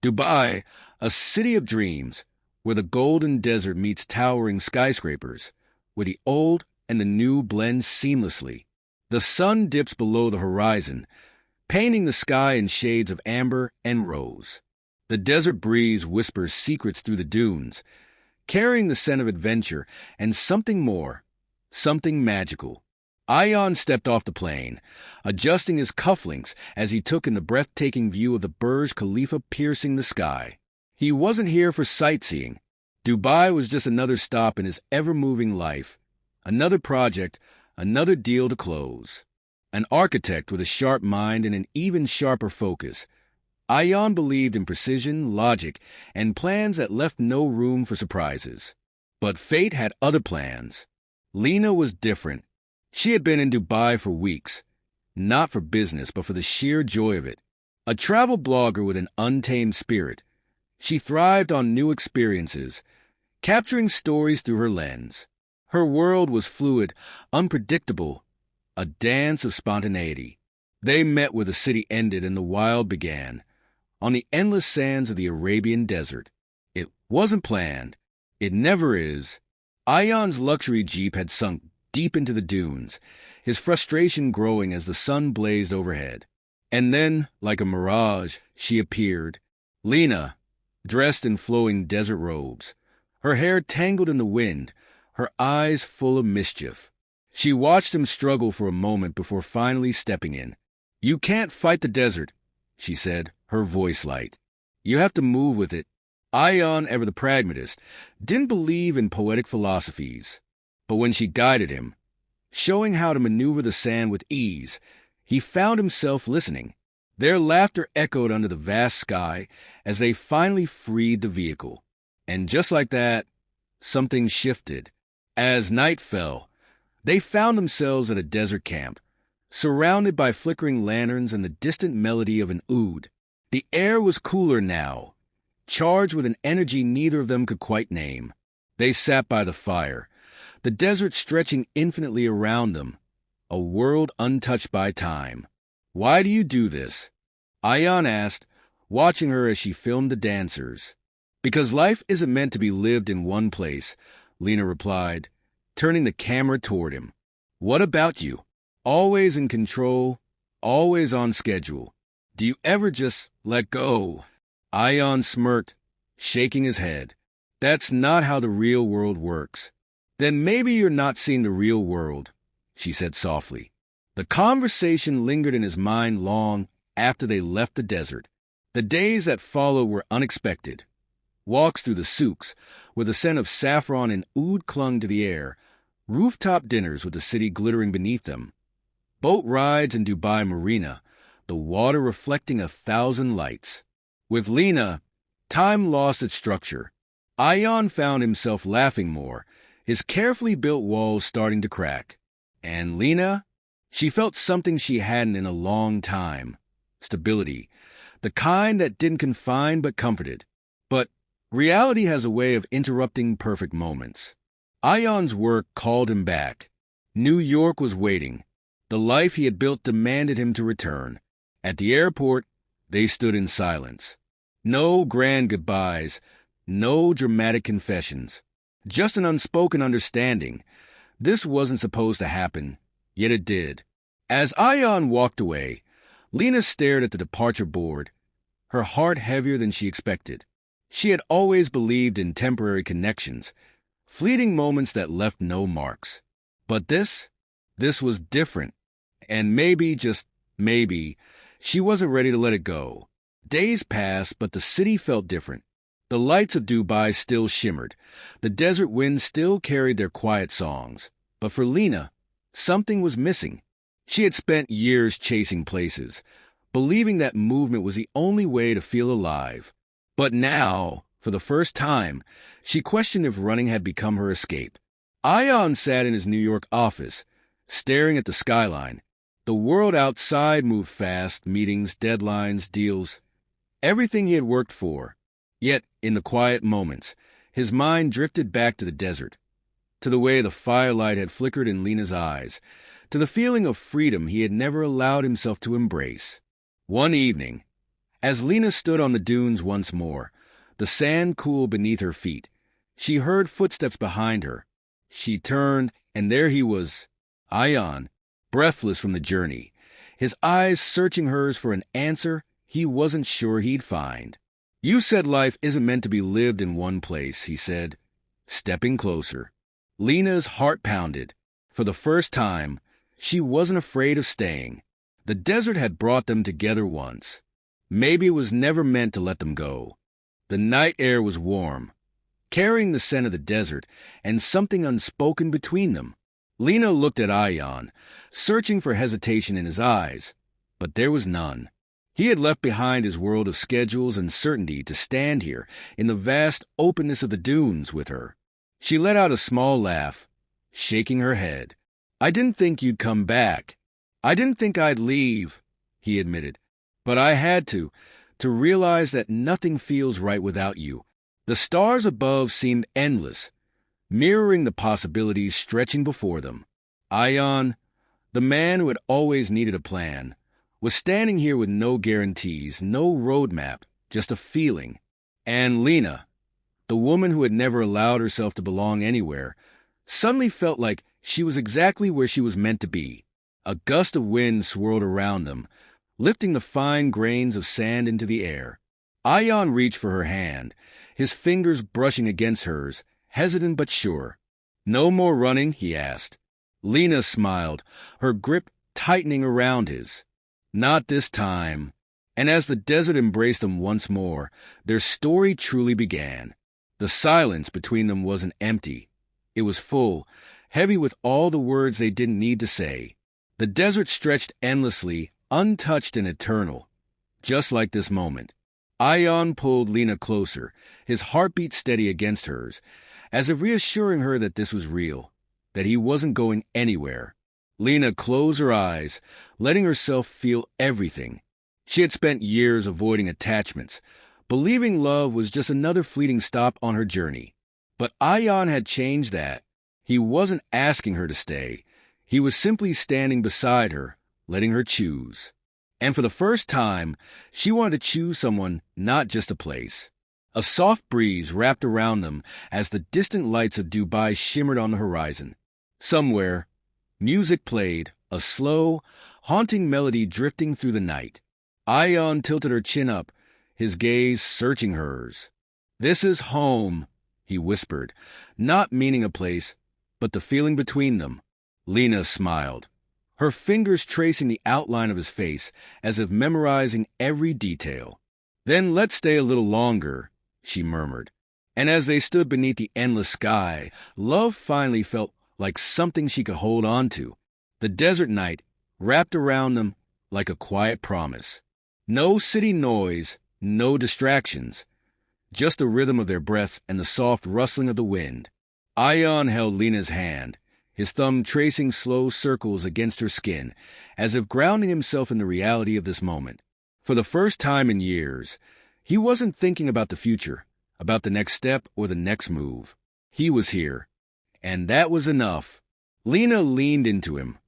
Dubai, a city of dreams, where the golden desert meets towering skyscrapers, where the old and the new blend seamlessly. The sun dips below the horizon, painting the sky in shades of amber and rose. The desert breeze whispers secrets through the dunes, carrying the scent of adventure and something more, something magical. Ayaan stepped off the plane, adjusting his cufflinks as he took in the breathtaking view of the Burj Khalifa piercing the sky. He wasn't here for sightseeing. Dubai was just another stop in his ever-moving life, another project, another deal to close. An architect with a sharp mind and an even sharper focus, Ayaan believed in precision, logic, and plans that left no room for surprises. But fate had other plans. Lina was different. She had been in Dubai for weeks, not for business, but for the sheer joy of it. A travel blogger with an untamed spirit, she thrived on new experiences, capturing stories through her lens. Her world was fluid, unpredictable, a dance of spontaneity. They met where the city ended and the wild began, on the endless sands of the Arabian desert. It wasn't planned. It never is. Ayaan's luxury jeep had sunk deep into the dunes, his frustration growing as the sun blazed overhead. And then, like a mirage, she appeared. Lina, dressed in flowing desert robes, her hair tangled in the wind, her eyes full of mischief. She watched him struggle for a moment before finally stepping in. "You can't fight the desert," she said, her voice light. "You have to move with it." Ayaan, ever the pragmatist, didn't believe in poetic philosophies. But when she guided him, showing how to maneuver the sand with ease, he found himself listening. Their laughter echoed under the vast sky as they finally freed the vehicle. And just like that, something shifted. As night fell, they found themselves at a desert camp, surrounded by flickering lanterns and the distant melody of an oud. The air was cooler now, charged with an energy neither of them could quite name. They sat by the fire, the desert stretching infinitely around them, a world untouched by time. "Why do you do this?" Ayaan asked, watching her as she filmed the dancers. "Because life isn't meant to be lived in one place," Lina replied, turning the camera toward him. "What about you? Always in control, always on schedule. Do you ever just let go?" Ayaan smirked, shaking his head. "That's not how the real world works." "Then maybe you're not seeing the real world," she said softly. The conversation lingered in his mind long after they left the desert. The days that followed were unexpected. Walks through the souks, where the scent of saffron and oud clung to the air, rooftop dinners with the city glittering beneath them, boat rides in Dubai Marina, the water reflecting 1,000 lights. With Lina, time lost its structure. Ayaan found himself laughing more, his carefully built walls starting to crack. And Lina? She felt something she hadn't in a long time. Stability. The kind that didn't confine but comforted. But reality has a way of interrupting perfect moments. Ayaan's work called him back. New York was waiting. The life he had built demanded him to return. At the airport, they stood in silence. No grand goodbyes, no dramatic confessions. Just an unspoken understanding. This wasn't supposed to happen, yet it did. As Ayaan walked away, Lina stared at the departure board, her heart heavier than she expected. She had always believed in temporary connections, fleeting moments that left no marks. But this was different. And maybe, just maybe, she wasn't ready to let it go. Days passed, but the city felt different. The lights of Dubai still shimmered. The desert winds still carried their quiet songs. But for Lina, something was missing. She had spent years chasing places, believing that movement was the only way to feel alive. But now, for the first time, she questioned if running had become her escape. Ayaan sat in his New York office, staring at the skyline. The world outside moved fast, meetings, deadlines, deals, everything he had worked for. Yet, in the quiet moments, his mind drifted back to the desert, to the way the firelight had flickered in Lina's eyes, to the feeling of freedom he had never allowed himself to embrace. One evening, As Lina stood on the dunes once more, the sand cool beneath her feet, she heard footsteps behind her. She turned, and there he was, Ayaan, breathless from the journey, his eyes searching hers for an answer he wasn't sure he'd find. "You said life isn't meant to be lived in one place," he said, stepping closer. Lina's heart pounded. For the first time, she wasn't afraid of staying. The desert had brought them together once. Maybe it was never meant to let them go. The night air was warm, carrying the scent of the desert and something unspoken between them. Lina looked at Ayaan, searching for hesitation in his eyes, but there was none. He had left behind his world of schedules and certainty to stand here in the vast openness of the dunes with her. She let out a small laugh, shaking her head. "I didn't think you'd come back. I didn't think I'd leave," he admitted. "But I had to realize that nothing feels right without you." The stars above seemed endless, mirroring the possibilities stretching before them. Ayaan, the man who had always needed a plan, was standing here with no guarantees, no roadmap, just a feeling. And Lina, the woman who had never allowed herself to belong anywhere, suddenly felt like she was exactly where she was meant to be. A gust of wind swirled around them, lifting the fine grains of sand into the air. Ayaan reached for her hand, his fingers brushing against hers, hesitant but sure. "No more running?" he asked. Lina smiled, her grip tightening around his. "Not this time." And as the desert embraced them once more, their story truly began. The silence between them wasn't empty. It was full, heavy with all the words they didn't need to say. The desert stretched endlessly, untouched and eternal, just like this moment. Ayaan pulled Lina closer, his heartbeat steady against hers, as if reassuring her that this was real, that he wasn't going anywhere. Lina closed her eyes, letting herself feel everything. She had spent years avoiding attachments, believing love was just another fleeting stop on her journey. But Ayaan had changed that. He wasn't asking her to stay. He was simply standing beside her, letting her choose. And for the first time, she wanted to choose someone, not just a place. A soft breeze wrapped around them as the distant lights of Dubai shimmered on the horizon. Somewhere, music played, a slow, haunting melody drifting through the night. Ayaan tilted her chin up, his gaze searching hers. "This is home," he whispered, not meaning a place, but the feeling between them. Lina smiled, her fingers tracing the outline of his face as if memorizing every detail. "Then let's stay a little longer," she murmured. And as they stood beneath the endless sky, love finally felt like something she could hold on to. The desert night wrapped around them like a quiet promise. No city noise, no distractions, just the rhythm of their breath and the soft rustling of the wind. Ayaan held Lina's hand, his thumb tracing slow circles against her skin, as if grounding himself in the reality of this moment. For the first time in years, he wasn't thinking about the future, about the next step or the next move. He was here, and that was enough. Lina leaned into him,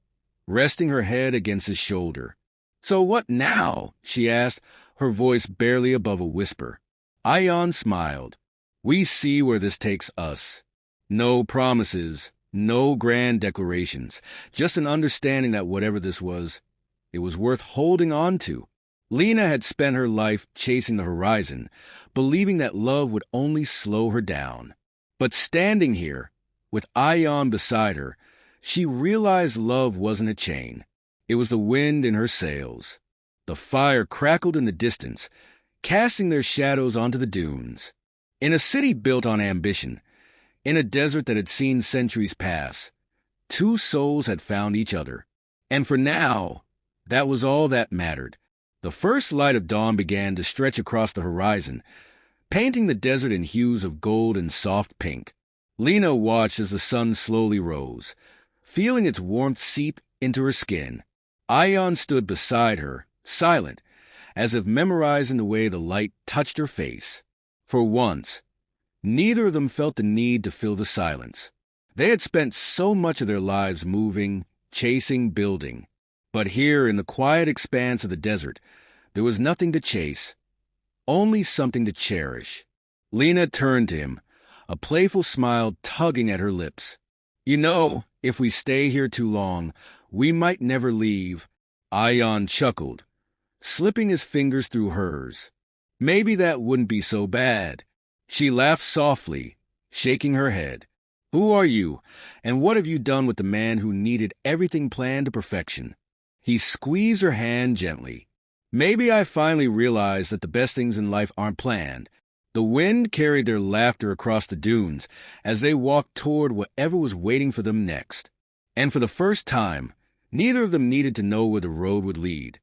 resting her head against his shoulder. "So what now?" she asked, her voice barely above a whisper. Ayaan smiled. "We see where this takes us. No promises, no grand declarations, just an understanding that whatever this was, it was worth holding on to." Lina had spent her life chasing the horizon, believing that love would only slow her down. But standing here, with Ayaan beside her, she realized love wasn't a chain. It was the wind in her sails. The fire crackled in the distance, casting their shadows onto the dunes. In a city built on ambition, in a desert that had seen centuries pass, two souls had found each other. And for now, that was all that mattered. The first light of dawn began to stretch across the horizon, painting the desert in hues of gold and soft pink. Lina watched as the sun slowly rose, feeling its warmth seep into her skin. Ayaan stood beside her, silent, as if memorizing the way the light touched her face. For once, neither of them felt the need to fill the silence. They had spent so much of their lives moving, chasing, building. But here, in the quiet expanse of the desert, there was nothing to chase, only something to cherish. Lina turned to him, a playful smile tugging at her lips. You know, if we stay here too long, we might never leave. Ayaan chuckled, slipping his fingers through hers. Maybe that wouldn't be so bad. She laughed softly, shaking her head. Who are you, and what have you done with the man who needed everything planned to perfection? He squeezed her hand gently. Maybe I finally realized that the best things in life aren't planned. The wind carried their laughter across the dunes as they walked toward whatever was waiting for them next. And for the first time, neither of them needed to know where the road would lead.